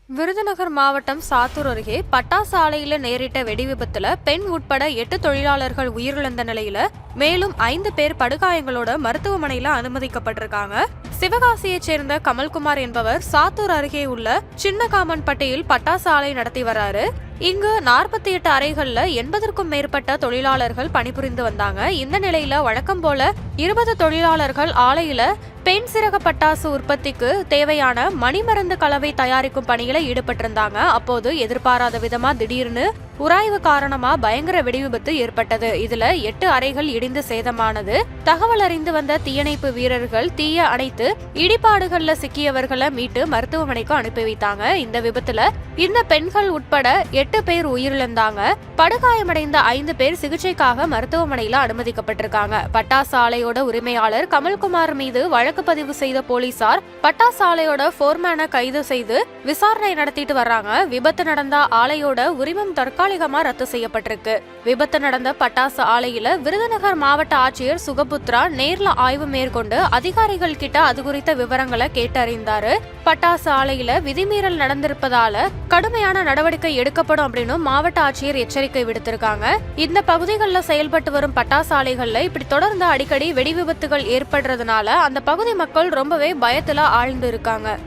விருதுநகர் மாவட்டம் சாத்தூர் அருகே பட்டாசு ஆலையில நேரிட்ட வெடி விபத்துல பெண் உட்பட 8 தொழிலாளர்கள் உயிரிழந்த நிலையில மேலும் 5 பேர் படுகாயங்களோட மருத்துவமனையில அனுமதிக்கப்பட்டிருக்காங்க. சிவகாசியைச் சேர்ந்த கமல்குமார் என்பவர் சாத்தூர் அருகே உள்ள சின்னகாமன்பட்டியில் பட்டாசு ஆலை நடத்தி வராரு. இங்கு 48 அறைகள்ல 80க்கும் மேற்பட்ட தொழிலாளர்கள் பணிபுரிந்து வந்தாங்க. இந்த நிலையில வழக்கம் போல 20 தொழிலாளர்கள் ஆலையில பெண் சிறக பட்டாசு உற்பத்திக்கு தேவையான மணிமருந்து கலவை தயாரிக்கும் பணியில ஈடுபட்டிருந்தாங்க. அப்போது எதிர்பாராத விதமா திடீர்னு உராய்வு காரணமா பயங்கர வெடி விபத்து ஏற்பட்டது. இதுல 8 அறைகள் இடிந்து சேதமானது. தகவல் அறிந்து வந்த தீயணைப்பு வீரர்கள் தீய அணைத்து இடிபாடுகள்ல சிக்கியவர்களை மீட்டு மருத்துவமனைக்கு அனுப்பி வைத்தாங்க. இந்த விபத்துல இந்த பெண்கள் உட்பட 8 பேர் உயிரிழந்தாங்க. படுகாயமடைந்த 5 பேர் சிகிச்சைக்காக மருத்துவமனையில அனுமதிக்கப்பட்டிருக்காங்க. பட்டாசு ஆலையோட உரிமையாளர் கமல்குமார் மீது வழக்கு பதிவு செய்த போலீசார் பட்டாசு ஆலையோட போர்மேனை கைது செய்து விசாரணை நடத்திட்டு வர்றாங்க. விபத்து நடந்த ஆலையோட உரிமம் தற்காலிகமா ரத்து செய்யப்பட்டிருக்கு. விபத்து நடந்த பட்டாசு ஆலையில விருதுநகர் மாவட்ட ஆட்சியர் சுகபுத்ரா நேர்ல ஆய்வு மேற்கொண்டு அதிகாரிகள் கிட்ட அது குறித்த விவரங்களை கேட்டறிந்தாரு. பட்டாசு ஆலையில விதிமீறல் நடந்திருப்பதால கடுமையான நடவடிக்கை எடுக்கப்படும் அப்படின்னு மாவட்ட ஆட்சியர் எச்சரிக்கை விடுத்திருக்காங்க. இந்த பகுதிகளில் செயல்பட்டு வரும் பட்டாசு ஆலைகள்ல இப்படி தொடர்ந்து அடிக்கடி வெடி விபத்துகள் ஏற்படுறதுனால அந்த பகுதி மக்கள் ரொம்பவே பயத்துல ஆழ்ந்து இருக்காங்க.